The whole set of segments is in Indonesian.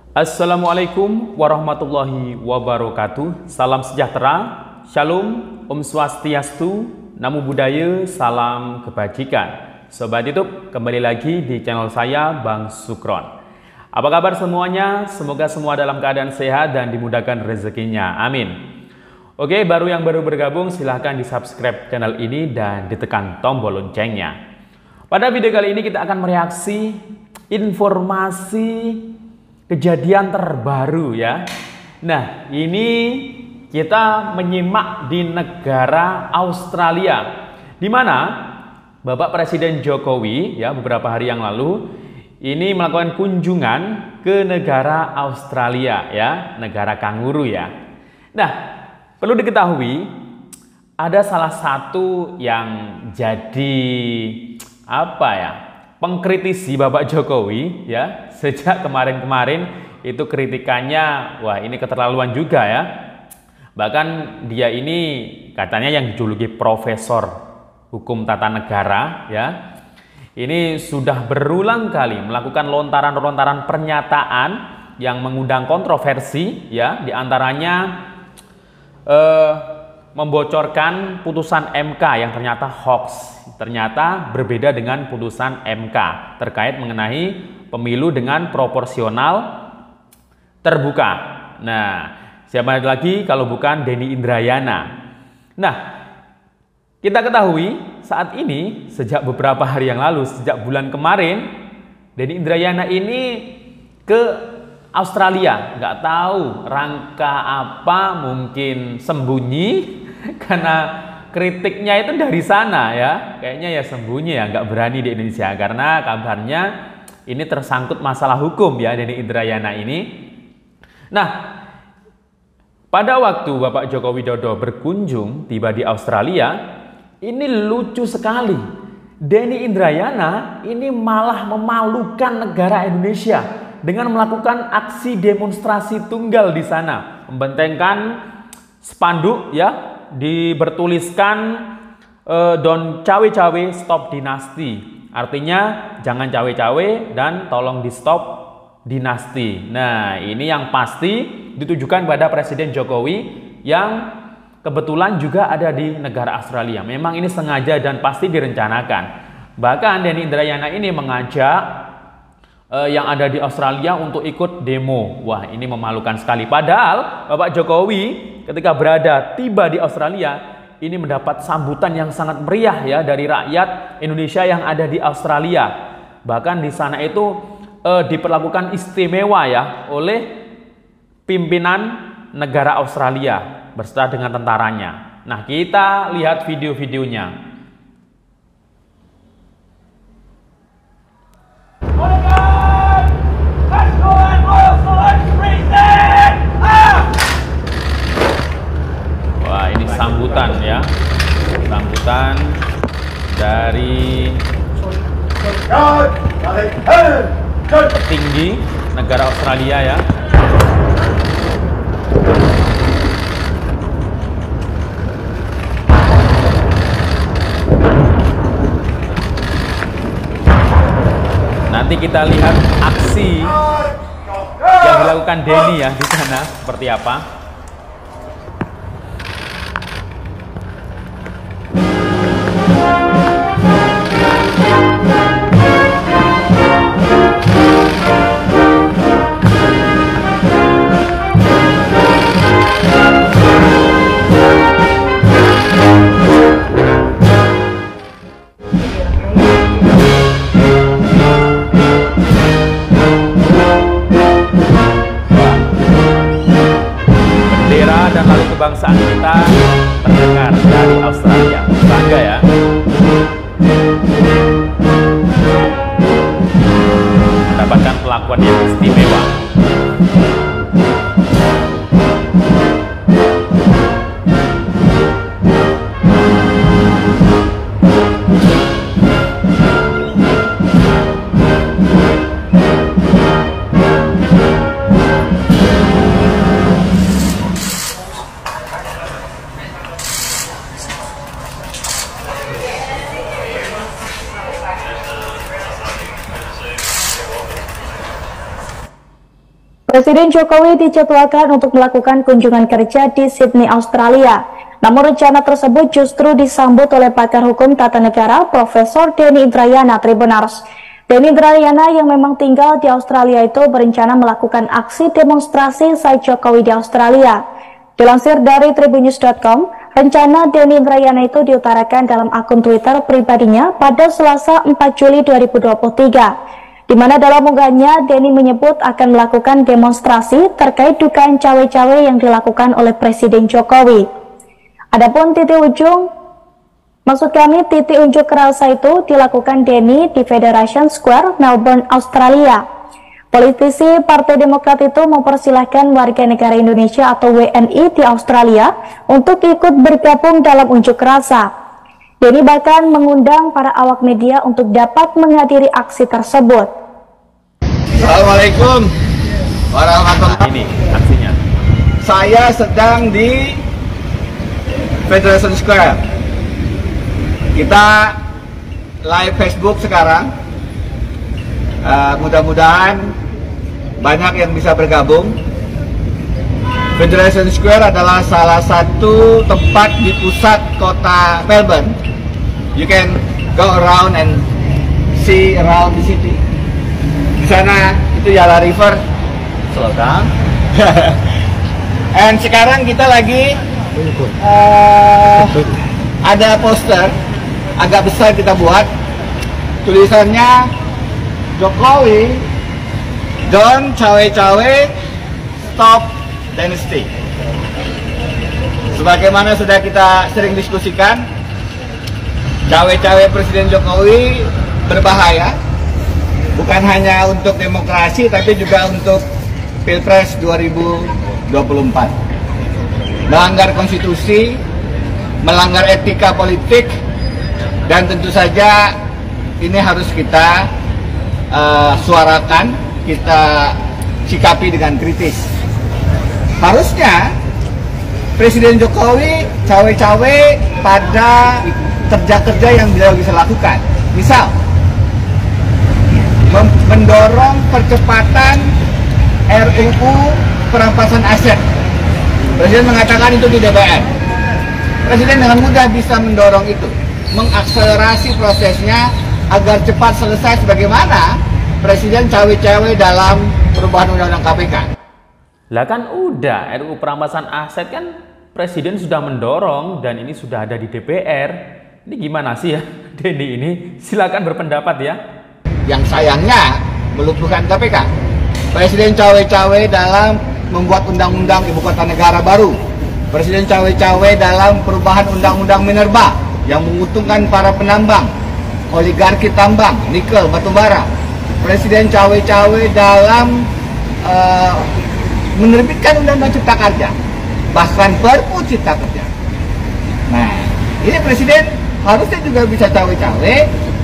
Assalamualaikum warahmatullahi wabarakatuh. Salam sejahtera, Shalom, Om Swastiastu, Namo Buddhaya, salam kebajikan. Sobat YouTube, kembali lagi di channel saya, Bang Sukron. Apa kabar semuanya? Semoga semua dalam keadaan sehat dan dimudahkan rezekinya. Amin. Oke, yang baru bergabung, silahkan di subscribe channel ini dan ditekan tombol loncengnya. Pada video kali ini kita akan mereaksi informasi kejadian terbaru ya. Nah, ini kita menyimak di negara Australia, di mana Bapak Presiden Jokowi ya beberapa hari yang lalu ini melakukan kunjungan ke negara Australia ya, negara kanguru ya. Nah, perlu diketahui ada salah satu yang jadi pengkritisi Bapak Jokowi ya, sejak kemarin-kemarin itu kritikannya, wah ini keterlaluan juga ya. Bahkan dia ini katanya yang dijuluki Profesor Hukum Tata Negara ya. Ini sudah berulang kali melakukan lontaran-lontaran pernyataan yang mengundang kontroversi ya, diantaranya membocorkan putusan MK yang ternyata hoax. Ternyata berbeda dengan putusan MK terkait mengenai pemilu dengan proporsional terbuka. Nah, siapa lagi kalau bukan Denny Indrayana. Nah, kita ketahui saat ini sejak beberapa hari yang lalu, sejak bulan kemarin, Denny Indrayana ini ke Australia. Nggak tahu rangka apa, mungkin sembunyi karena kritiknya itu dari sana ya, kayaknya ya sembunyi ya, nggak berani di Indonesia karena kabarnya ini tersangkut masalah hukum ya Denny Indrayana ini. Nah, pada waktu Bapak Joko Widodo berkunjung tiba di Australia, ini lucu sekali. Denny Indrayana ini malah memalukan negara Indonesia dengan melakukan aksi demonstrasi tunggal di sana, membentengkan spanduk ya, bertuliskan Don't cawe-cawe stop dinasti, artinya jangan cawe-cawe dan tolong di stop dinasti. Nah, ini yang pasti ditujukan pada Presiden Jokowi yang kebetulan juga ada di negara Australia. Memang ini sengaja dan pasti direncanakan. Bahkan Denny Indrayana ini mengajak yang ada di Australia untuk ikut demo. Wah, ini memalukan sekali. Padahal Bapak Jokowi ketika tiba di Australia ini mendapat sambutan yang sangat meriah ya dari rakyat Indonesia yang ada di Australia. Bahkan di sana itu diperlakukan istimewa ya oleh pimpinan negara Australia beserta dengan tentaranya. Nah, kita lihat video-videonya. Wah, ini sambutan ya, sambutan dari petinggi negara Australia ya. Nanti kita lihat aksi yang dilakukan Denny ya di sana seperti apa. Presiden Jokowi dijadwalkan untuk melakukan kunjungan kerja di Sydney, Australia. Namun rencana tersebut justru disambut oleh pakar hukum tata negara Profesor Denny Indrayana Tribunars. Denny Indrayana yang memang tinggal di Australia itu berencana melakukan aksi demonstrasi saat Jokowi di Australia. Dilansir dari tribunnews.com, rencana Denny Indrayana itu diutarakan dalam akun Twitter pribadinya pada Selasa 4 Juli 2023. Di mana dalam unggahannya Denny menyebut akan melakukan demonstrasi terkait dugaan cawe-cawe yang dilakukan oleh Presiden Jokowi. Adapun titik unjuk rasa itu dilakukan Denny di Federation Square, Melbourne, Australia. Politisi Partai Demokrat itu mempersilahkan warga negara Indonesia atau WNI di Australia untuk ikut bergabung dalam unjuk rasa. Denny bahkan mengundang para awak media untuk dapat menghadiri aksi tersebut. Assalamualaikum warahmatullahi wabarakatuh. Ini aksinya. Saya sedang di Federation Square. Kita live Facebook sekarang. Mudah-mudahan banyak yang bisa bergabung. Federation Square adalah salah satu tempat di pusat kota Melbourne. You can go around and see around the city. Di sana itu Yala River, slow down. And sekarang kita lagi ada poster agak besar kita buat, tulisannya Jokowi don't cawe-cawe, stop dynasty. Sebagaimana sudah kita sering diskusikan, cawe-cawe Presiden Jokowi berbahaya. Bukan hanya untuk demokrasi, tapi juga untuk Pilpres 2024. Melanggar konstitusi, melanggar etika politik, dan tentu saja ini harus kita suarakan, kita sikapi dengan kritis. Harusnya Presiden Jokowi cawe-cawe pada kerja-kerja yang beliau bisa lakukan. Misal, mendorong percepatan RUU perampasan aset. Presiden mengatakan itu di DPR. Presiden dengan mudah bisa mendorong itu, mengakselerasi prosesnya agar cepat selesai sebagaimana Presiden cawe-cawe dalam perubahan undang-undang KPK. Lah kan udah, RUU perampasan aset kan Presiden sudah mendorong dan ini sudah ada di DPR. Ini gimana sih ya, Denny ini? Silakan berpendapat ya. Yang sayangnya melumpuhkan KPK. Presiden cawe-cawe dalam membuat undang-undang ibu kota negara baru. Presiden cawe-cawe dalam perubahan undang-undang minerba yang menguntungkan para penambang, oligarki tambang, nikel, batubara. Presiden cawe-cawe dalam menerbitkan undang-undang cipta kerja, bahkan perpu cipta kerja. Nah, ini Presiden harusnya juga bisa cawe-cawe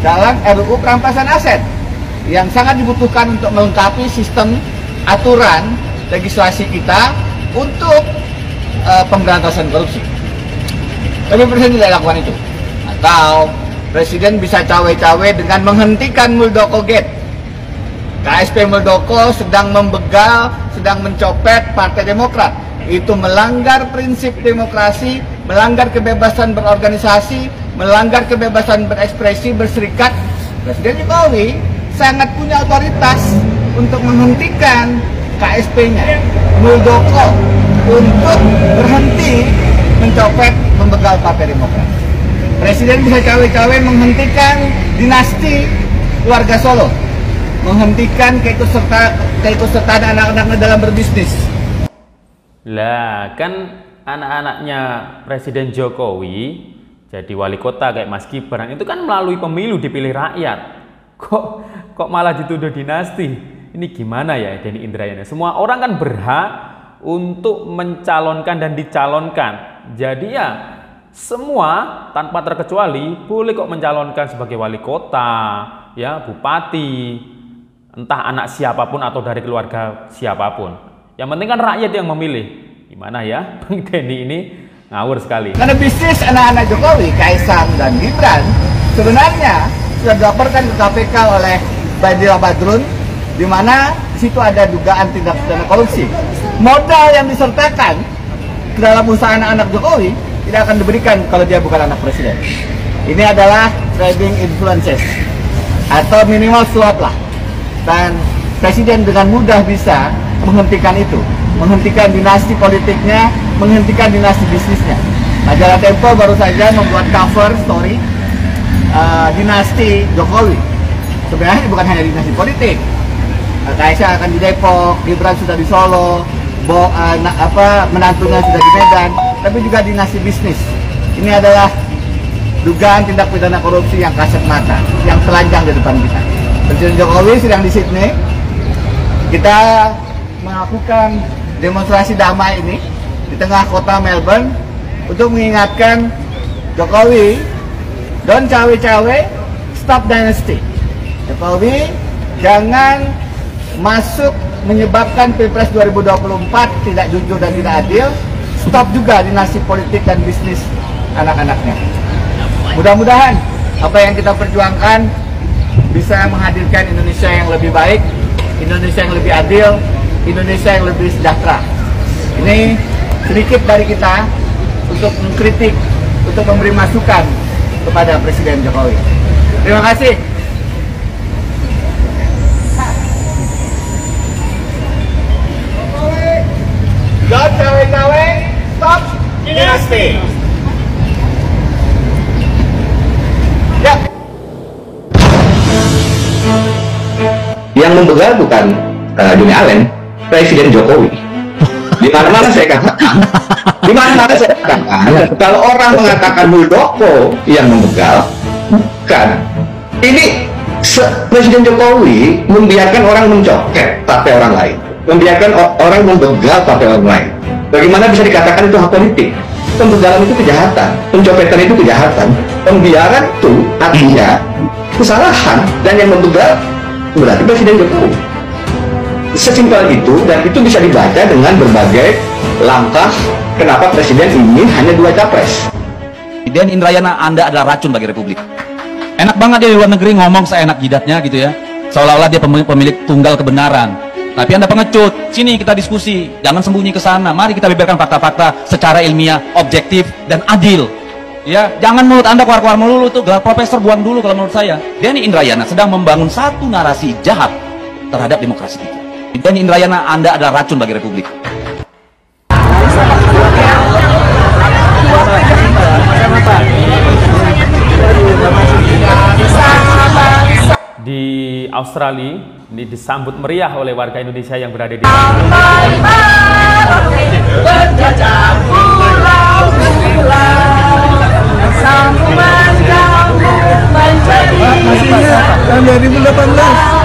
dalam RUU perampasan aset yang sangat dibutuhkan untuk melengkapi sistem aturan legislasi kita untuk pemberantasan korupsi. Tapi Presiden tidak lakukan itu. Atau Presiden bisa cawe-cawe dengan menghentikan Muldoko Gate. KSP Muldoko sedang membegal, sedang mencopet Partai Demokrat. Itu melanggar prinsip demokrasi, melanggar kebebasan berorganisasi, melanggar kebebasan berekspresi, berserikat. Presiden Jokowi sangat punya otoritas untuk menghentikan KSP-nya, Muldoko, untuk berhenti mencopet, membegal Partai Demokrat. Presiden bisa cawe-cawe menghentikan dinasti keluarga Solo, menghentikan keikutsertaan anak-anaknya dalam berbisnis. Lah kan anak-anaknya Presiden Jokowi jadi wali kota kayak Mas Gibran itu kan melalui pemilu dipilih rakyat. Kok malah dituduh dinasti? Ini gimana ya Denny Indrayana? Semua orang kan berhak untuk mencalonkan dan dicalonkan. Jadi ya semua tanpa terkecuali boleh kok mencalonkan sebagai wali kota, ya bupati, entah anak siapapun atau dari keluarga siapapun. Yang penting kan rakyat yang memilih. Gimana ya, Bang Denny ini ngawur sekali. Karena bisnis anak-anak Jokowi, Kaisang dan Gibran sebenarnya sudah dilaporkan ke KPK oleh Badira Badrun, di mana di situ ada dugaan tindak pidana korupsi. Modal yang disertakan ke dalam usaha anak-anak Jokowi tidak akan diberikan kalau dia bukan anak presiden. Ini adalah trading influences atau minimal suap lah. Dan presiden dengan mudah bisa menghentikan itu, menghentikan dinasti politiknya, menghentikan dinasti bisnisnya. Majalah Tempo baru saja membuat cover story dinasti Jokowi. Sebenarnya bukan hanya dinasti politik. Kaisang akan di Depok, Gibran sudah di Solo, menantunya sudah di Medan, tapi juga dinasti bisnis. Ini adalah dugaan tindak pidana korupsi yang kasat mata, yang telanjang di depan kita. Presiden Jokowi sedang di Sydney. Kita melakukan demonstrasi damai ini di tengah kota Melbourne untuk mengingatkan Jokowi, don't cawe-cawe, stop dynasty. Jokowi jangan masuk menyebabkan Pilpres 2024 tidak jujur dan tidak adil. Stop juga dinasti politik dan bisnis anak-anaknya. Mudah-mudahan apa yang kita perjuangkan bisa menghadirkan Indonesia yang lebih baik, Indonesia yang lebih adil, Indonesia yang lebih sejahtera. Ini sedikit dari kita untuk mengkritik, untuk memberi masukan kepada Presiden Jokowi. Terima kasih. Don't cawe-cawe, stop dinasti. Ya. Yang membegal bukan Joni Allen, Presiden Jokowi. Di mana-mana saya katakan, kalau orang mengatakan Muldoko yang membegal, bukan. Ini Presiden Jokowi membiarkan orang mencoket partai orang lain, membiarkan orang membegal partai orang lain. Bagaimana bisa dikatakan itu hak politik? Pembegalan itu kejahatan, pencopetan itu kejahatan, pembiaran itu artinya kesalahan, dan yang membegal berarti Presiden Jokowi. Sesimpel itu, dan itu bisa dibaca dengan berbagai langkah kenapa Presiden ingin hanya 2 capres. Denny Indrayana, Anda adalah racun bagi Republik. Enak banget dia di luar negeri ngomong seenak jidatnya gitu ya, seolah-olah dia pemilik tunggal kebenaran. Tapi Anda pengecut. Sini kita diskusi, jangan sembunyi ke sana. Mari kita beberkan fakta-fakta secara ilmiah, objektif, dan adil. Ya, jangan mulut Anda keluar-keluar melulu tuh. Gelar profesor buang dulu kalau menurut saya. Denny Indrayana sedang membangun satu narasi jahat terhadap demokrasi kita. Denny Indrayana, Anda adalah racun bagi Republik. Di Australia ini disambut meriah oleh warga Indonesia yang berada di tahun 2018.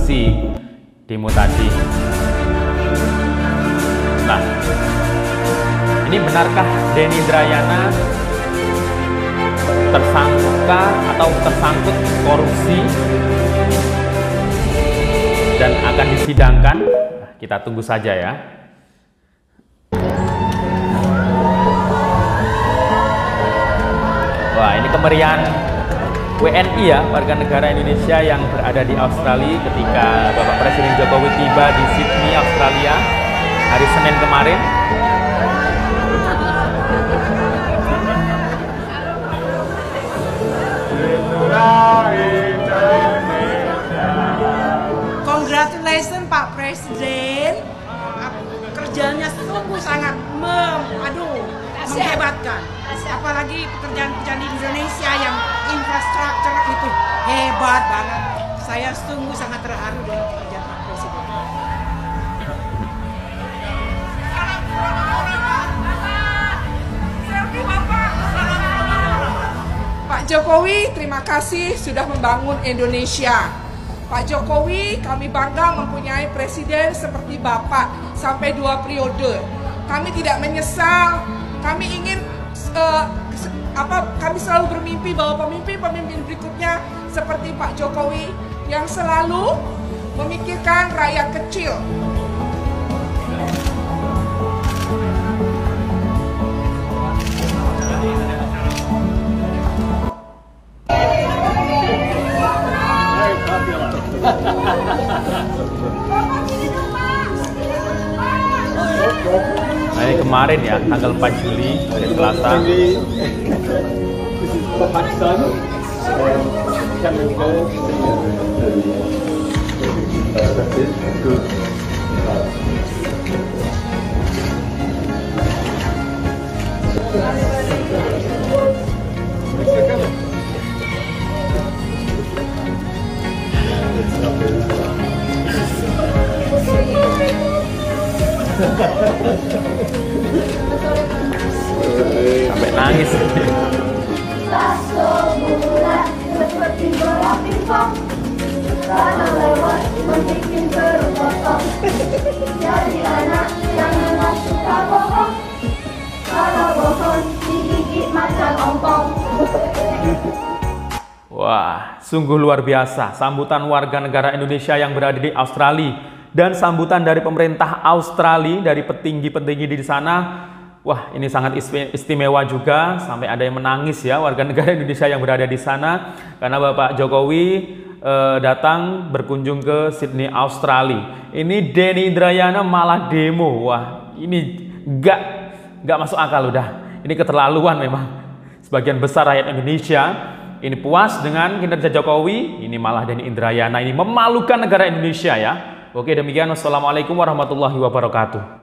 aksi demo tadi. Nah, ini benarkah Denny Indrayana tersangkut korupsi dan akan disidangkan? Kita tunggu saja ya. Wah, ini kemeriahan WNI ya, warga negara Indonesia yang berada di Australia ketika Bapak Presiden Jokowi tiba di Sydney, Australia hari Senin kemarin. Congratulations Pak Presiden, kerjanya sungguh sangat menghebatkan. Apalagi pekerjaan-pekerjaan di Indonesia yang infrastruktur itu hebat banget. Saya sungguh sangat terharu dengan pekerjaan Pak Presiden. Pak Jokowi, terima kasih sudah membangun Indonesia. Pak Jokowi, kami bangga mempunyai presiden seperti Bapak sampai 2 periode. Kami tidak menyesal. Kami ingin kami selalu bermimpi bahwa pemimpin-pemimpin berikutnya seperti Pak Jokowi yang selalu memikirkan rakyat kecil. Nah, ini kemarin ya, tanggal 4 Juli, hari Selasa. Sampai nangis. Jadi anak yang memang suka bohong, kalau bohong digigit macam ompong. Wah, sungguh luar biasa sambutan warga negara Indonesia yang berada di Australia dan sambutan dari pemerintah Australia, dari petinggi-petinggi di sana. Wah, ini sangat istimewa juga, sampai ada yang menangis ya warga negara Indonesia yang berada di sana karena Bapak Jokowi datang berkunjung ke Sydney, Australia. Ini Denny Indrayana malah demo. Wah, ini nggak masuk akal udah. Ini keterlaluan memang. Sebagian besar rakyat Indonesia ini puas dengan kinerja Jokowi, ini malah Denny Indrayana ini memalukan negara Indonesia ya. Oke, demikian. Wassalamualaikum warahmatullahi wabarakatuh.